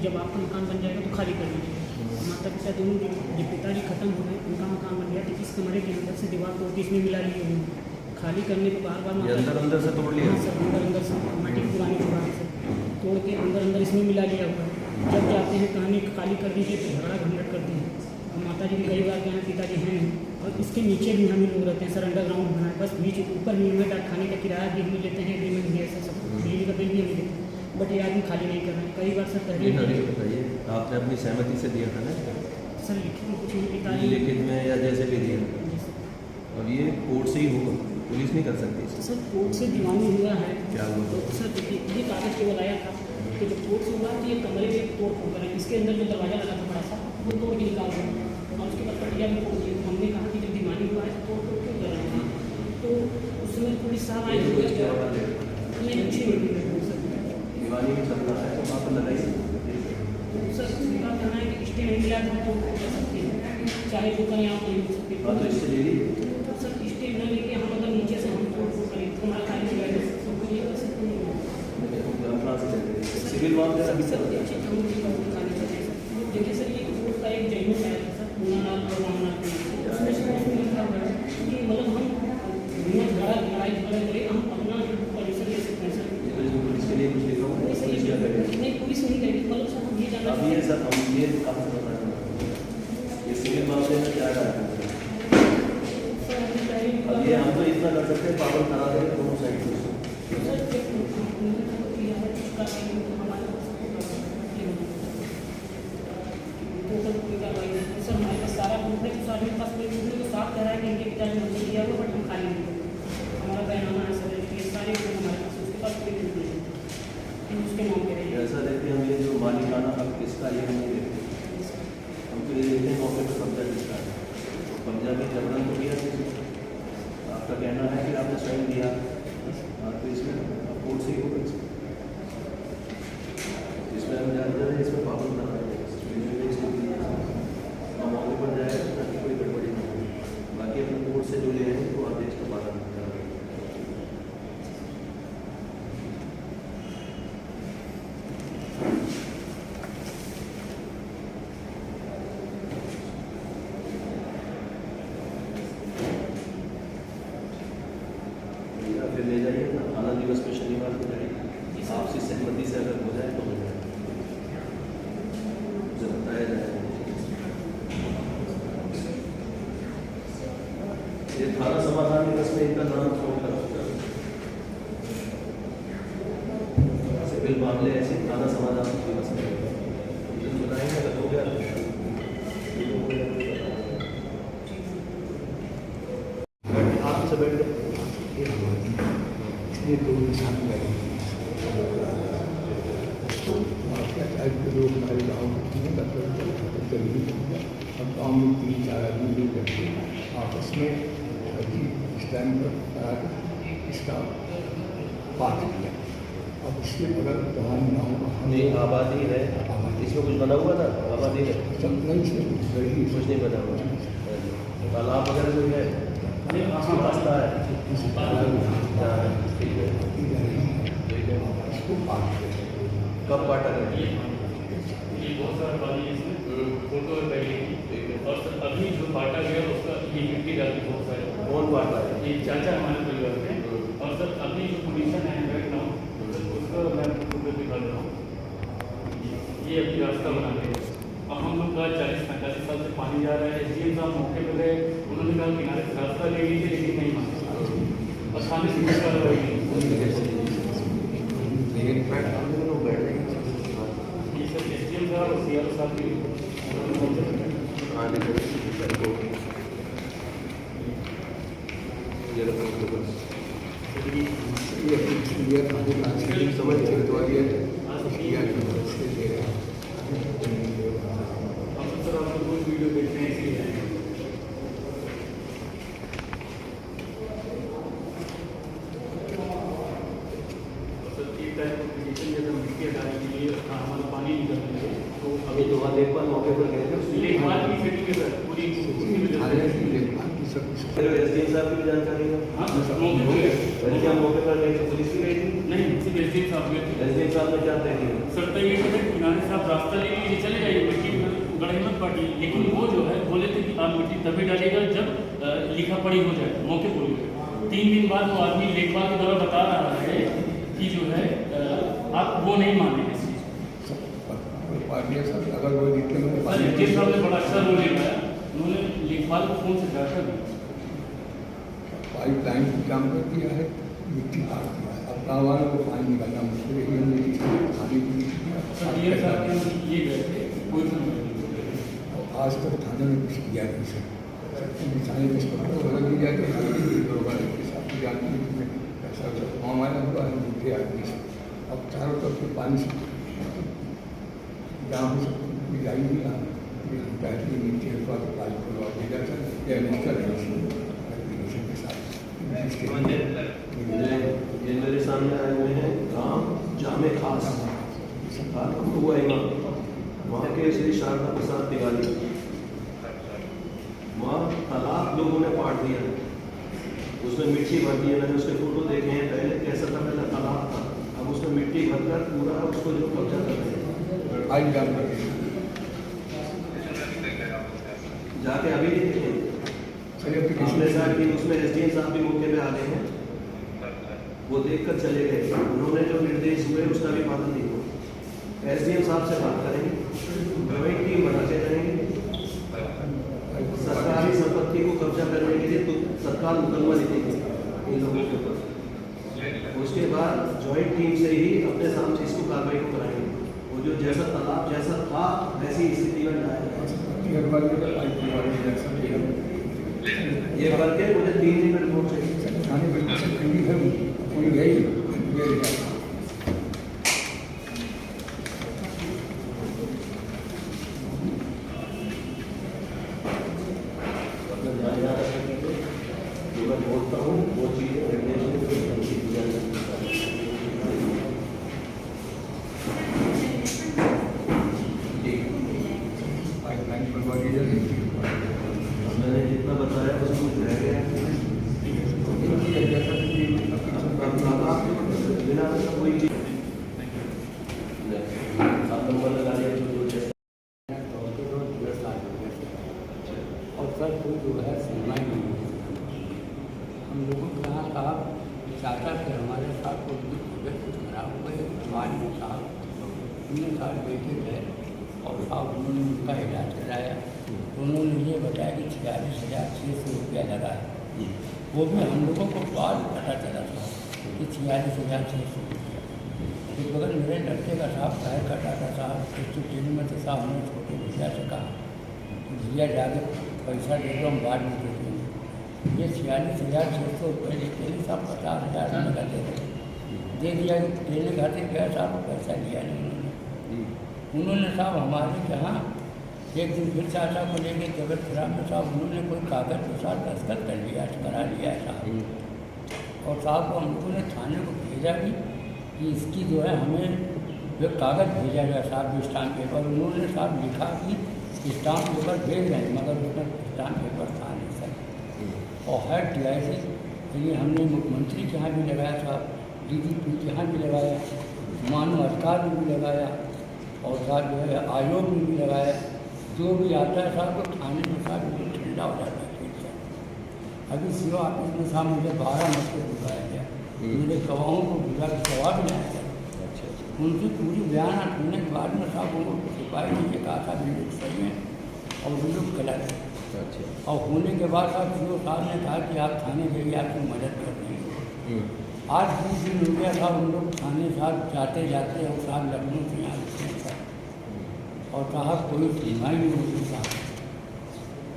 जब आपका मकान बन जाएगा तो खाली कर दीजिए। माता पिता दोनों जब पिताजी खत्म हो गए, उनका मकान बन गया तो इस कमरे के अंदर से दीवार तोड़ के इसमें मिला लिए हुए खाली करने को बार बार अंदर से तोड़ लिया। हाँ सर, अंदर से माटी की पुरानी पुरानी से तोड़ के अंदर इसमें मिला लिया हुआ है। जब जाते हैं कहानी खाली कर दीजिए तो झगड़ा झंझट करते हैं। और माता जी भी कई बार गए हैं, पिताजी हैं नहीं। और इसके नीचे भी हम लोग रहते हैं सर, अंडरग्राउंड बना है। बस बीच ऊपर ही हमें खाने का किराया भी हम लेते हैं, एग्रीमेंट भी ऐसा सब, बिजली का बिल भी हम लेते हैं। बट ये आदमी खाली नहीं कर रहे हैं। कई बार सर पहले बताइए, आपने अपनी सहमति से दिया था ना सर? लिखित में कुछ नहीं, पिताजी लिखित में या जैसे भी दिया, और ये कोर्ट से ही होगा, पुलिस नहीं कर सकती। सर कोर्ट से दीवानी हुआ है। क्या हुआ? तो सर देखिए, ये कागज़ केवल आया था कि जब कोर्ट से हुआ तो ये कमरे में तोड़ फोड़ करें, इसके अंदर जो दरवाजा लगा था बड़ा सा वो तोड़ के निकाल दें। और उसके बाद पटिया भी तोड़ दिए। तो हमने कहा कि जब दीवानी हुआ है तो तोड़ क्यों कर रहे हैं? तो उसमें पुलिस साहब आए नहीं अच्छी होती है दीवानी में चलता है तो वहाँ पर लगाइए। सर उनका कहना है कि स्टे नहीं मिला था तो कर सकते हैं, चाहे जो करें आप नहीं हो सकते। हाँ तो इससे ले लीजिए। तो सर स्टे न लेके हम अगर नीचे से हम तोड़ फोड़ करें तो हमारा खाली हो जाएगा, सबको ये कर सकते हैं। सिविल मामले अभी सर देखिए सर, ये कोर्ट का एक जैन है सर, पूनानाथ और रामनाथ में, उसमें से लिखा हुआ है कि मतलब हम लड़ाई झगड़ा करें, हम अपना परिसर ले सकते हैं सर। पुलिस के लिए कुछ लिखा हुआ है? नहीं पुलिस नहीं करेगी, मतलब सर हम ये जानना अब ये सर हम ये कहाँ से बता रहे हैं ये सिविल मामले में क्या कर रहे हैं? अब ये हम तो इतना कर सकते हैं, पावर करा देंगे दोनों साइड से। सर हमारे पास सारा प्रूफ है, सर मेरे पास कोई प्रूफ नहीं, तो साफ कह रहा है कि इनके पिताजी ने दिया हुआ बट हम खाली नहीं, हमारा बैनामा है सर, ये सारे प्रूफ हमारे पास, उसके पास कोई प्रूफ नहीं है, उसके नाम पे है। ऐसा देखते हम ये जो मालिकाना हक किसका ये नहीं देखते, हम तो ये देखते हैं मौके पर कब्जा किसका है। कब्जा में जबरन तो किया आपका कहना है कि आपने स्वयं दिया, तो इसमें कोर्ट से ही होगा। इसमें हम जानते हैं इसमें पाबंद करना है, मौके पर जाएगा ताकि कोई गड़बड़ी नहीं हो। बाकी अपने कोर्ट से जो ले आए तो आदेश का पालन करना है। फिर ले जाइए ना, थाना दिवस पे शनिवार को जाइए, आपसी सहमति से अगर हो जाए तो हो जाए, मुझे बताया जाए। ये थाना समाधान दिवस में इनका नाम छोड़ कर सिविल मामले ऐसे थाना समाधान दिवस में बताएंगे अगर हो गया। से बैठ गए। ये दो इंसान लगे लोग हमारे गाँव में जरूरी अब गाँव में 3-4 आदमी मिल करके आपस में अभी इस टाइम पर इसका पाठ किया। अब इसके बगल प्रधान गाँव नहीं आबादी है, इसमें कुछ बना हुआ था? आबादी है सब नहीं से कुछ नहीं बना हुआ। तालाब वगैरह कोई है? रास्ता है? ठीक है। इसको पाठ किया। कब पाटा गया? ये बहुत सारा पानी है इसमें, फोटो है पहले की। और सर अभी जो बांटा गया उसका ये मिट्टी डाल के बहुत सारे कौन बांटा है? ये चाचा हमारे परिवार के। और सर अभी जो पोजीशन है राइट नाउ उसका मैं फोटो दिखा रहा हूँ। ये अभी रास्ता बना रहे हैं। अब हम लोग का 40-45 साल से पानी जा रहा है। एसडीएम साहब मौके पर गए, उन्होंने कहा किनारे से रास्ता ले लीजिए, लेकिन नहीं माना और खाने से कुछ कार्रवाई नहीं। ये सर एसडीएम साहब और सीआरओ साहब की ये समझ सर आप लोग रोज वीडियो देखते हैं इसलिए सर एक टाइप का कंडीशन जैसे मिट्टी हटाने के लिए हमारा पानी निकलने लगे तो अभी तो वहाँ देखभाल मौके पर गए थे, लेखपाल की सेटिंग है सर पूरी एसडीएम साहब की भी जानकारी है? हाँ मौके पर गए। वैसे हम मौके पर गए थे, पुलिस भी गई थी? नहीं सिर्फ एसडीएम साहब गए थे। एसडीएम साहब ने क्या तय किया? सर तो ये कहते किनारे से आप रास्ता ले लीजिए चले जाइए, मिट्टी गढ़हिमत पार्टी, लेकिन वो जो है बोले थे कि आप मिट्टी तभी डालिएगा जब लिखा पढ़ी हो जाए, मौके पर हो जाए। 3 दिन बाद वो आदमी लेखपाल के द्वारा बता रहा है कि जो है आप वो नहीं मानेंगे इस चीज़ अगर वो को। एसडीएम साहब ने बड़ा अच्छा रोल निभाया, उन्होंने लेखपाल को फोन से डांटा भी। पाइप लाइन की काम कर दिया है, मिट्टी काट दिया है। अब गाँव वालों को पानी निकालना मुश्किल है, ये मेरी खाने की सर डीएम साहब के ये गए थे कोई आज तक थाने में कुछ किया नहीं सर। थाने में बदल दी जाती है के साथ जानती है ऐसा हमारा हुआ है दूसरे आदमी से। अब चारों तरफ से पानी से जहाँ से जाएगी ना बैटरी नीचे पाइप खुलवा दिया जाता है या मिक्सर है उसमें के साथ। ये मेरे सामने आए हुए हैं गाँव जामे खास हुआ इमाम, वहाँ के श्री शारदा प्रसाद तिवारी। वहाँ तालाब लोगों ने पाट दिया, उसमें मिट्टी भर दी है। मैंने उसके फोटो देखे हैं, पहले कैसा था, पहले तालाब था, अब उसमें मिट्टी भरकर पूरा उसको जो कब्जा कर रहे हैं। जाके अभी नहीं देखे आपने साहब की, उसमें एसडीएम साहब भी मौके पे आ गए हैं, वो देखकर चले गए। उन्होंने जो निर्देश हुए उसका भी पालन नहीं हुआ। एसडीएम साहब से बात करेंगे, जॉइंट टीम बनाते रहेंगे। सरकारी संपत्ति को कब्जा करने के लिए तो सरकार मुकदमा लिखेगी इन लोगों के ऊपर, उसके बाद जॉइंट टीम से ही अपने सामने इसको कार्रवाई को कराएंगे। वो जो जैसा तालाब जैसा था वैसी स्थिति में लाया। ये करके मुझे 3 दिन में रिपोर्ट चाहिए। जो मैं बोलता हूँ वो चीज़ें मैंने जितना बताया उसमें कुछ रह गया बिना कोई चीज़ नंबर लगा दिया और सर कोई जो है सुनना ही नहीं। हम लोगों के यहाँ साहब चाचा थे हमारे साथ, तो उनकी तबीयत कुछ खराब हुई, माली साहब 3 साल बैठे थे और साहब उन्होंने उनका इलाज कराया। तो उन्होंने ये बताया कि 46,600 रुपया लगा है। वो भी हम लोगों को बाद पता चला था कि 46,600 रुपया। एक बगल मेरे लड़के का साहब पैर कटा था साहब, इसकी ट्रेनिंग में तो साहब ने छोटे भैया से कहा कि भैया जाके पैसा दे दो, हम बाद में दे देंगे। ये 46,600 रुपये लेते हैं साहब, 50,000 में कर देते दे दिया। देने खातिर गया साहब, पैसा लिया नहीं उन्होंने साहब हमारे यहाँ एक दिन फिर चाचा को लेके तबियत खराब में साहब उन्होंने कोई कागज़ के साथ दस्तखत कर लिया, करा लिया है साहब। और साहब को हम लोगों ने थाने को भेजा भी कि इसकी जो है हमें जो कागज़ भेजा गया साहब, जो स्टाम्प पेपर उन्होंने साहब लिखा कि स्टाम्प पेपर भेज रहे हैं, मगर उसमें स्टाम्प पेपर था नहीं सर। और है TIC के लिए हमने मुख्यमंत्री के यहाँ भी लगाया साहब, DGP के यहाँ भी लगाया, मानव अधिकार में भी लगाया, और साहब जो है आयोग में भी लगाया। जो भी आता है साहब तो थाने में साहब बिल्कुल ठंडा हो जाता है ठीक है। अभी सीओ ऑफिस में साहब मुझे 12 मसले बुलाया गया, मेरे गवाहों को बुला के जवाब लाया गया। उनकी पूरी बयान सुनने के बाद में साहब उनको सिपाही ने ये कहा था बिल्कुल सही है और बिल्कुल गलत है। और होने के बाद साहब सीओ साहब ने कहा कि आप थाने जाइए, आपकी मदद कर देंगे। आज 20 दिन हो गया साहब हम लोग थाने साहब जाते जाते और साहब लखनऊ से यहाँ और साहब कोई सुनवाई नहीं होती साहब।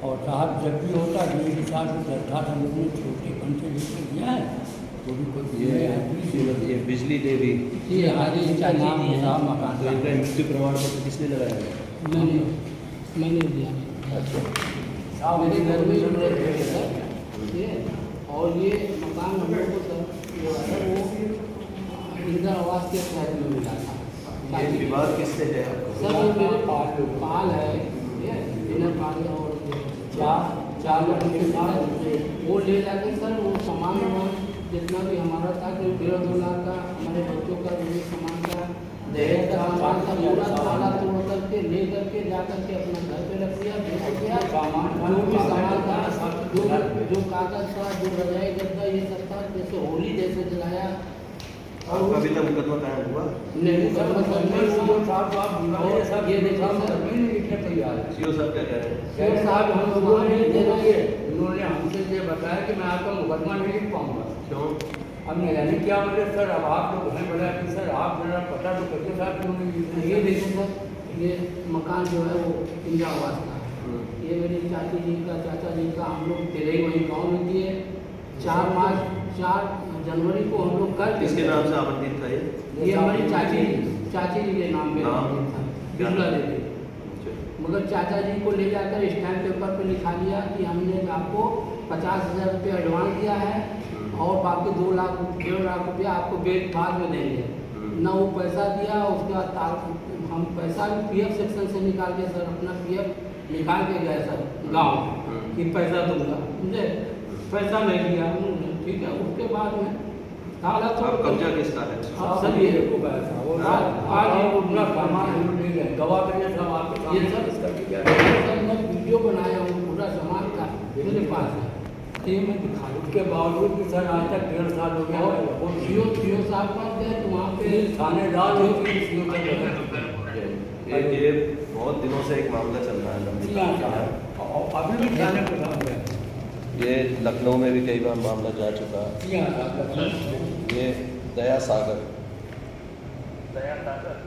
और साहब जब भी होता मेरे साहब को दरखास्त हम लोगों ने छोटे कम से लिख दिया है, तो भी कोई ये बिजली देवी ये हमारे नाम साहब मकान तो इनका मृत्यु प्रमाण पत्र किसने लगाया है? मैंने दिया। अच्छा मेरे घर में जो है सर ये, और ये मकान हम लोग को सर जो है वो इंदिरा आवास के तहत में मिला था। ये विवाद किससे है आपको? सर वो मेरे पाल है ये इनर पाल और चार लड़के के साथ वो ले जाके सर वो सामान जितना भी हमारा था कि 1.5-2 लाख का हमारे बच्चों का जो भी सामान था, दहेज का सामान था, पूरा ताला तोड़ करके ले करके जा करके अपना घर पे रख दिया, बेच दिया। जो भी सामान था, जो कागज था, जो रजाई गद्दा ये सब था, जैसे होली जैसे जलाया। और अभी तक मुकदमा कायम हुआ नहीं साहब ये देखा लिखने तैयार है। सीओ साहब क्या कह रहे हैं? शेर साहब हम लोगों ने उन्होंने हमसे ये बताया कि मैं आपका मुकदमा नहीं लिख पाऊंगा। क्यों? अब नहीं यानी क्या बोले सर, अब आप लोग हमें बोला कि सर आप जरा पता तो करिए साहब क्यों नहीं। ये देखो सर ये मकान जो है वो इंदिरा आवास का है। ये मेरी चाची जी का चाचा जी का हम लोग तेरे वही गाँव में दिए। 4 जनवरी को हम लोग कर किसके नाम से आवंटित था ये हमारी चाची जी के नाम पे था बिरला देवी। मगर चाचा जी को ले जाकर स्टैम्प पेपर पे लिखा लिया कि हमने आपको 50,000 रुपये एडवांस दिया है और बाकी 1.5 लाख रुपया आपको बाद में देंगे। ना वो पैसा दिया, उसके बाद हम पैसा भी PF सेक्शन से निकाल के सर अपना PF निकाल के गए सर गाँव कि पैसा दूंगा, समझे? पैसा नहीं दिया उन्होंने, ठीक है। उसके बाद में ताला तो कब्जा किसका है? सर ये गवाह करिए सब आपके ये सब सर मैं वीडियो बनाया हूँ पूरा सामान का मेरे पास है, ये मैं दिखा दूँ। उसके बावजूद भी सर आज तक 1.5 साल हो गया और सीओ साहब पास गए तो वहाँ पे थानेदार ये बहुत दिनों से एक मामला चल रहा है लंबी, अभी भी थाने को साहब है। ये लखनऊ में भी कई बार मामला जा चुका है। ये दया सागर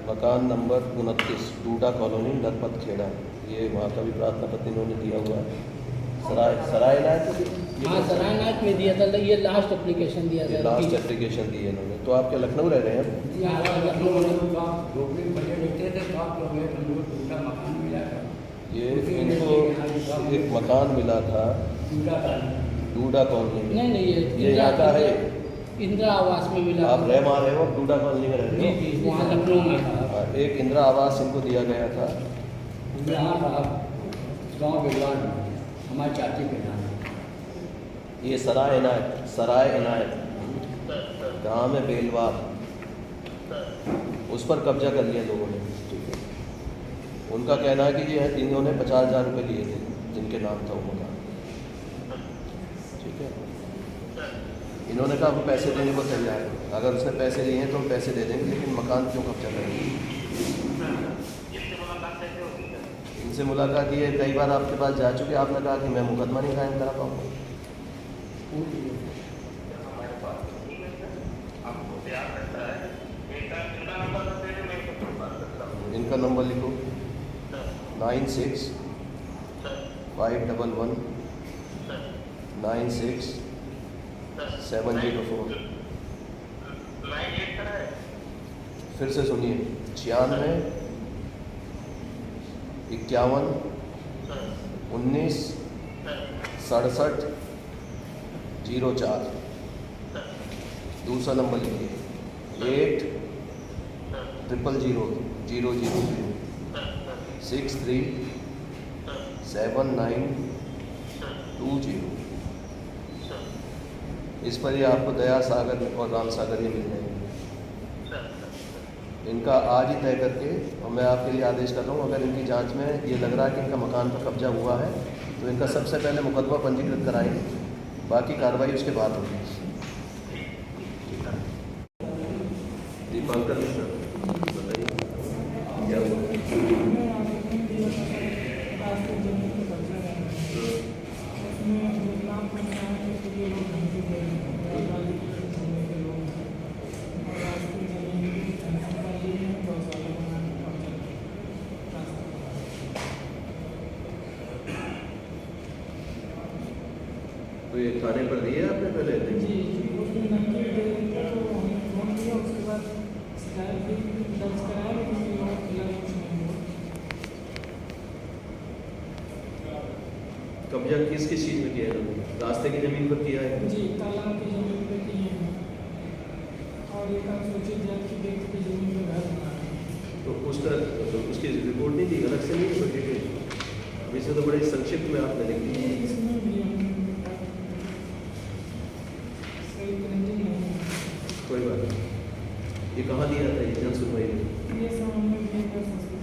मकान नंबर 29 डूडा कॉलोनी लखपत खेड़ा, ये वहाँ का भी प्रार्थना पत्र इन्होंने दिया हुआ है। सराय हाँ सरायनाथ में दिया था, ये लास्ट एप्लीकेशन दिया था। लास्ट एप्लीकेशन दी है इन्होंने। तो आप क्या लखनऊ रह रहे हैं? जो भी बजे रहते थे तो आप लोग दूसरा मकान मिला था। ये इनको एक मकान मिला था डूडा कॉलोनी में। नहीं ये यहाँ का है इंदिरा आवास में मिला। आप रह वहाँ रहे हो, डूडा कॉलोनी में रह रहे हो? वहाँ लखनऊ में एक इंदिरा आवास इनको दिया गया था यहाँ साहब गाँव बिगवान हमारे चाची के नाम। ये सराय इनायत गाँव में बेलवार, उस पर कब्जा कर लिया लोगों ने। उनका कहना है कि ये इन्होंने 50,000 रुपये लिए थे जिनके नाम था वो मकान, ठीक है। इन्होंने कहा हम पैसे देने को तैयार है, अगर उसने पैसे लिए हैं तो हम पैसे दे देंगे, लेकिन मकान क्यों कब्जा करेंगे? इनसे मुलाकात ये कई बार आपके पास जा चुके, आपने कहा कि मैं मुकदमा नहीं कायम करा पाऊँगा। इनका नंबर लिखो 96 511 96-704। लाइन 1 का है। फिर से सुनिए, 96 51 19 67 04। दूसरा नंबर लिखिए 80000637920। इस पर ही आपको दया सागर और राम सागर ही मिल जाएंगे। इनका आज ही तय करके, और मैं आपके लिए आदेश कर रहा हूँ, अगर इनकी जांच में ये लग रहा है कि इनका मकान पर कब्जा हुआ है तो इनका सबसे पहले मुकदमा पंजीकृत कराएंगे, बाकी कार्रवाई उसके बाद होगी। दीपांकर मिश्रा, बताइए क्या हुआ? तो ये थाने पर दिए आपने पहले? जी उसमें नकली दे रहे थे तो हमने फ़ोन किया, उसके बाद शिकायत भी दर्ज कराया, लेकिन ये लोग फिलहाल कुछ नहीं हुआ। कब्जा किस चीज़ में किया है? रास्ते की ज़मीन पर किया है? जी तालाब की ज़मीन पे किए हैं और एक अनुसूचित जाति की व्यक्ति की ज़मीन पे घर बना है। तो उसका तो उसकी रिपोर्ट नहीं दी, अलग से नहीं है? अभी से तो बड़े संक्षिप्त में आपने लिख दी। इसमें भी हम सही प्रिंटिंग नहीं है। कोई बात नहीं। ये कहाँ दिया था? ये जन सुनवाई में ये सब हमने भी कर सकते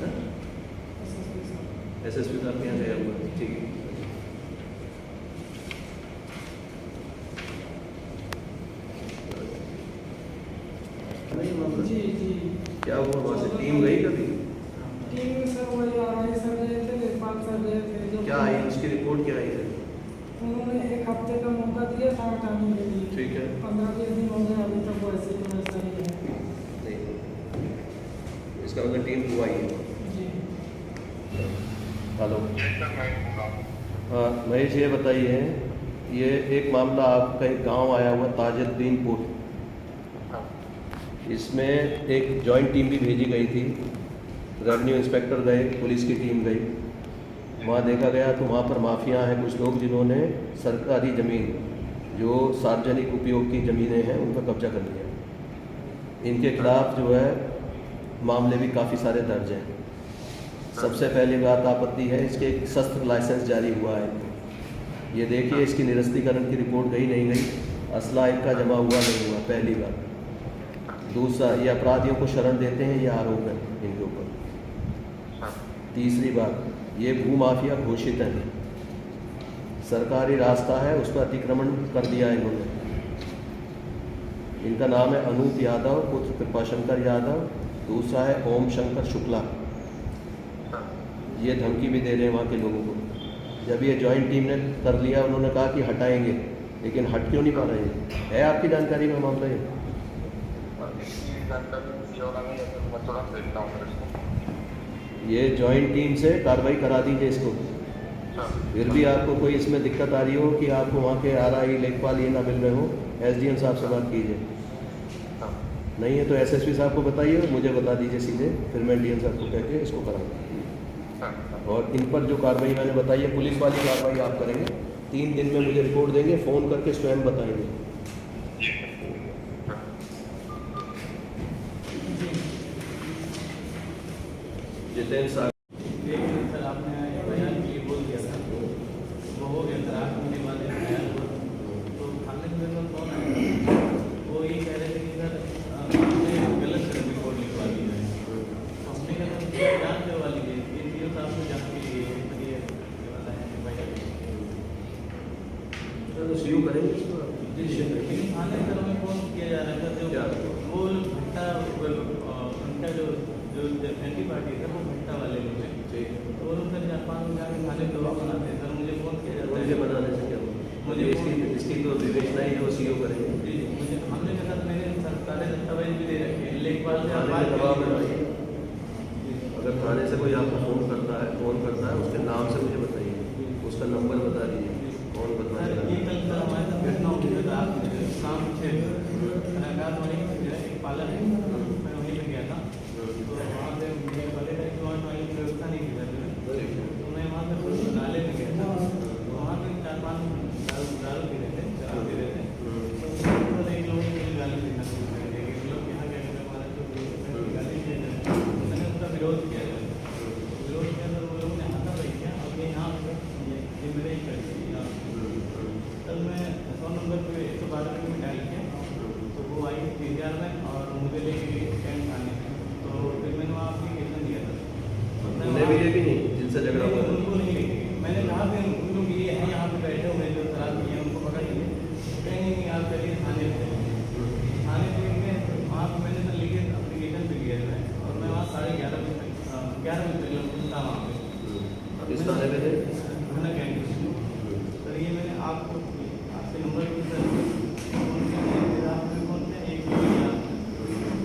हैं। SSP साहब के यहाँ गया हुआ है। ठीक है। नहीं मामला जी जी क्या हुआ? वहाँ से टीम गई कभी? टीम में सर वही RI सर गए थे, लेखपाल सर गए थे। जो क्या आई उसकी रिपोर्ट क्या आई है? उन्होंने 1 हफ्ते का मौका दिया था हटाने के लिए। ठीक है। 15-20 दिन हो गए, अभी तक वो ऐसे ही वैसा ही है। नहीं, इसका मतलब टीम हुआ ही है। जी हेलो, जय सर, मैं बोल रहा हूँ। हाँ महेश, ये बताइए, ये एक मामला आपका एक गांव आया हुआ ताजुद्दीनपुर, इसमें एक जॉइंट टीम भी भेजी गई थी। रेवेन्यू इंस्पेक्टर गए, पुलिस की टीम गई, वहाँ देखा गया तो वहाँ पर माफिया हैं कुछ लोग जिन्होंने सरकारी ज़मीन जो सार्वजनिक उपयोग की ज़मीनें हैं उन पर कब्जा कर लिया। इनके खिलाफ जो है मामले भी काफ़ी सारे दर्ज हैं। सबसे पहली बात आपत्ति है, इसके एक शस्त्र लाइसेंस जारी हुआ है। ये देखिए, इसकी निरस्तीकरण की रिपोर्ट गई नहीं गई, असला इनका जमा हुआ नहीं हुआ, पहली बात। दूसरा, ये अपराधियों को शरण देते हैं, ये आरोप है इनके ऊपर। तीसरी बात, ये भूमाफिया घोषित है, सरकारी रास्ता है उस पर अतिक्रमण कर दिया इन्होंने। इनका नाम है अनूप यादव पुत्र कृपाशंकर यादव, दूसरा है ओम शंकर शुक्ला। ये धमकी भी दे रहे हैं वहाँ के लोगों को। जब ये जॉइंट टीम ने कर लिया, उन्होंने कहा कि हटाएंगे, लेकिन हट क्यों नहीं पा रहे हैं? है आपकी जानकारी में मामला ये? ये जॉइंट टीम से कार्रवाई करा दीजिए इसको। फिर भी आपको कोई इसमें दिक्कत आ रही हो कि आपको वहाँ के RI लेखपाल ये ना मिल रहे हो, SDM साहब से बात कीजिए। नहीं है तो SSP साहब को बताइए, मुझे बता दीजिए सीधे, फिर मैं DM साहब को कह के इसको कराऊंगा। और इन पर जो कार्रवाई मैंने बताई है, पुलिस वाली कार्रवाई आप करेंगे। 3 दिन में मुझे रिपोर्ट देंगे, फ़ोन करके स्वयं बताएंगे। जितेंद्र साहब, सर आपने बयान के लिए बोल दिया था, वो हो गया सर। 8 महीने बाद बयान हुआ तो थाने में तो कौन है, वो ये कह रहे थे कि सर आपने गलत रिपोर्ट लिखवा दी है। हमने कहा जाँच करवा लीजिए, DO साहब को जाँच के लिए तो सीओ करेंगे इसको। लेकिन थाने सर हमें फोन किया जा रहा था, जो वो भट्टा उनका जो एंटी पार्टी है वो भट्टा वाले लोग हैं, तो वो लोग सर जापान में जाकर थाने दवा बनाते हैं सर। मुझे फोन किया जाता है बनाने से क्या मुझे इसकी तो विवेचना ही है, वो सीओ करेंगे। जी, मुझे हमने के साथ मैंने सारे दस्तावेज भी दे रखे हैं, लेखपाल से आप बात दबाव करिए। बनाइए। अगर थाने से कोई आपको फ़ोन करता है उसके नाम से मुझे बताइए, उसका नंबर बता दीजिए, कौन बदमाश है। में और मुझे लेके गए कैंट थाने। तो फिर मैंने वहाँ एप्लीकेशन दिया था। उन्हें भी लेके नहीं जिनसे झगड़ा हुआ था? उनको नहीं लेके गए। मैंने कहा कि उनको ये है यहाँ पे बैठे हुए जो शराब पिए हैं उनको पकड़िए, कहीं नहीं आप चलिए थाने पे। थाने पे गए, वहाँ पर मैंने तो लिखे एप्लीकेशन भी लिया है और मैं वहाँ 11:30 बजे तक 11 बजे तक था वहाँ पे। इस थाने पे थे? थाना कैंट। सर ये मैंने आपको आपके नंबर की सर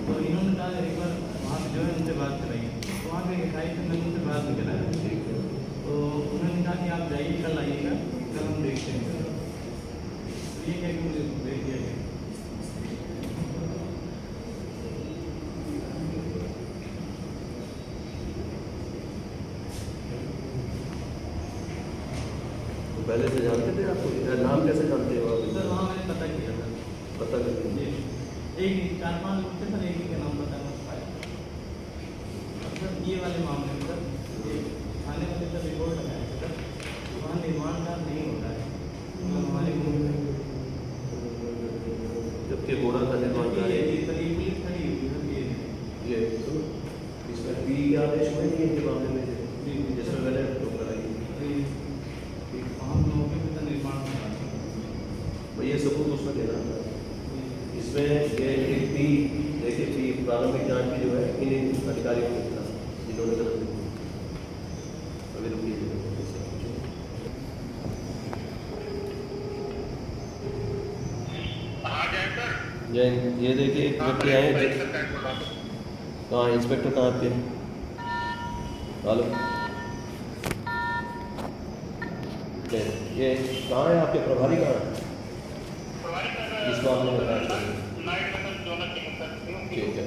तो इन्होंने कहा एक बार वहाँ पे जो है उनसे बात कराइए। तो वहाँ पे दिखाई तो मैंने उनसे बात नहीं कराया। तो उन्होंने कहा कि आप जाइए कल आइएगा, कल हम देखते हैं। तो ये कह के मुझे भेज दिया गया। पहले से जानते थे आपको? नाम कैसे जानते हो आप? सर वहाँ मैंने पता किया था। पता कर लीजिए। एक 4-5 लोग थे सर, एक ही का नाम पता नहीं पाया। सर ये वाले मामले में सर ये थाने वाले सर रिपोर्ट लगाए थे सर, वहाँ निर्माण कार्य नहीं होता है हमारे मुँह में। जबकि घोड़ा का निर्माण ये कार्य सर ये पुलिस खड़ी हुई सर ये सुनो, इसमें पी आदेश में नहीं है कि मामले में जिसमें मैंने तो कराई वहाँ मौके पर निर्माण होता है। ये सबूत उसमें देना था। इसमें ये एक पी देखिए पी प्रारंभिक जांच की जो है इन अधिकारियों के खिलाफ जिन्होंने गलत की। अभी रुकिए जैन, ये देखिए एक व्यक्ति आए कहाँ इंस्पेक्टर कहाँ आपके? हेलो ये कहाँ है आपके प्रभारी कहाँ है? इस मामले में ठीक है।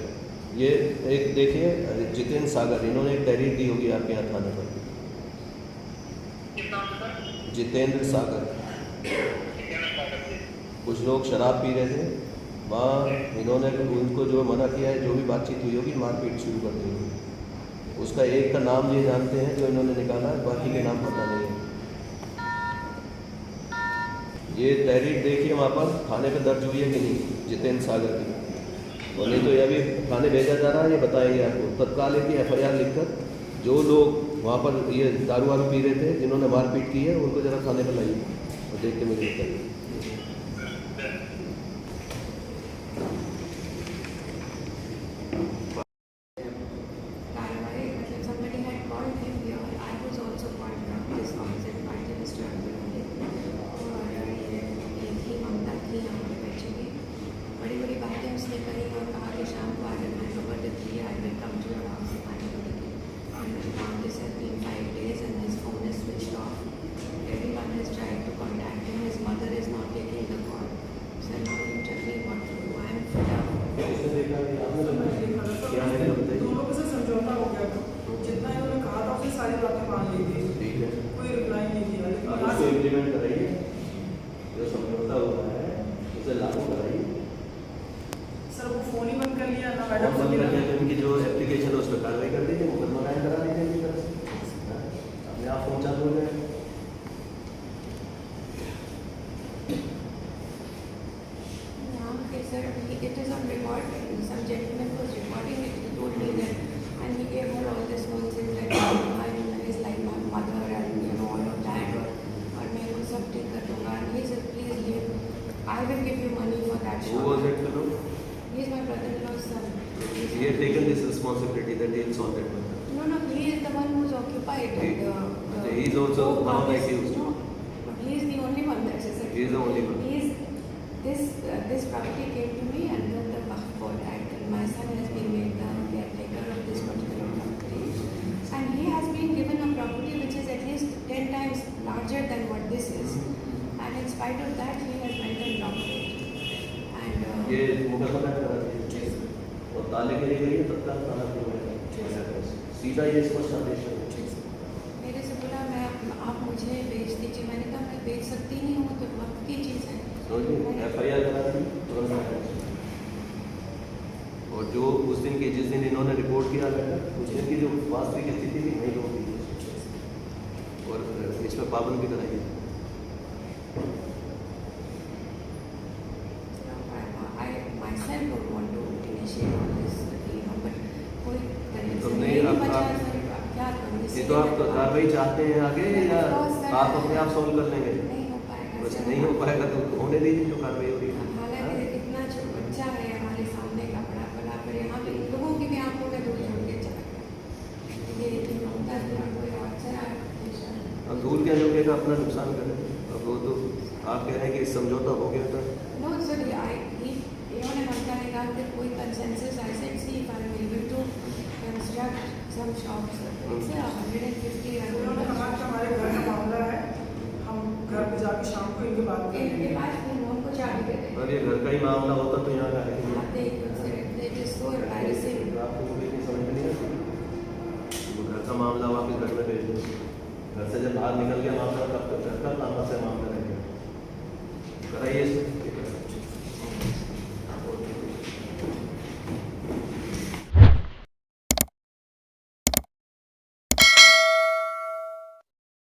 ये एक देखिए जितेंद्र सागर, इन्होंने एक तहरीर दी होगी आपके यहाँ थाने पर। जितेंद्र सागर, कुछ लोग शराब पी रहे थे वहाँ, इन्होंने उनको जो मना किया है, जो भी बातचीत हुई होगी मारपीट शुरू कर दी होगी। उसका एक का नाम ये जानते हैं जो इन्होंने निकाला है, बाकी के नाम पता नहीं है। ये तहरीर देखिए वहाँ पर थाने पे दर्ज हुई है कि नहीं जितेंद्र सागर की, और नहीं तो यह भी थाने भेजा जा रहा है, ये बताएंगे आपको। तत्काल की FIR लिखकर जो लोग वहाँ पर ये दारू वारू पी रहे थे, जिन्होंने मारपीट की है, उनको जरा थाने पर लाइए और देख के मुझे बताइए। इनकी जो एप्लीकेशन है उस पर कार्रवाई कर दीजिए, मुकदमा कायम करा दीजिए इनकी तरफ से, अपने आप फोन चालू हो जाए। Sir, it is on record. Some gentleman was recording it. He told me that, and he gave her all this nonsense that is like my mother and all of that, or मैं वो सब ठीक कर दूँगा. And he said, please leave. I will give you money for that Who shop. was it, fellow? He is my brother-in-law's son. He had taken this responsibility that he will solve that matter. No, he is the one who is occupied. He is also one of the accused. No, but he is the only one that is. He is the only one. This property came to me under the Waqf Board Act, and my son has been made the caretaker of this particular property, and he has been given a property which is at least 10 times larger than what this is, and in spite of that, he has mental block it. And ये मुकदमा कायम करा दीजिए और ताले के लिए गई है तत्काल थाना को सीधा ये स्पष्ट आदेश है। मेरे से बोला मैं आप मुझे भेज दीजिए. मैंने कहा मैं भेज सकती नहीं हूँ, तो वक्त की चीज़ है. FIR करा दी तुरंत। और जो उस दिन की जिस दिन इन्होंने रिपोर्ट किया लेटर, उस दिन की जो वास्तविक स्थिति थी नहीं होती और इसमें पाबंदी कराई। I myself don't want to initiate all this, but कोई तरीके तो से नहीं, नहीं अब बचा आप- सर, अब क्या करूँ? ये तो आप कार्रवाई चाहते हैं आगे या आप अपने आप सॉल्व कर लेंगे? नहीं हो पाएगा बस सर। नहीं हो पाएगा तो होने दीजिए जो कार्रवाई हो रही है। हालांकि इतना जो बच्चा है हमारे सामने का बड़ा बड़ा, पर यहाँ पे इन लोगों की भी आंखों में धूल झोंक के चला गया। ये होता है कोई और चला अब दूर क्या झोंकेगा, अपना नुकसान करें। अब वो तो आप कह रहे हैं कि समझौता हो गया था। नो सर, इन्होंने हमका ने कहा कि कोई consensus I said see if I am able to construct some shops it's 150 उन्होंने कहा कि हमारे घर का मामला है, हम घर पे जाके शाम को इनके बात इनके करेंगे। पास फोन को चाबी दे दें। और ये घर का ही मामला होता तो यहाँ का है आप देखिए sir, it is so embarrassing. आपको मुझे नहीं समझ में नहीं आती। वो घर का मामला वापस घर में भेज दो। घर से जब बाहर निकल गया मामला तब तो घर का नाम से मामला रहेगा। कराइए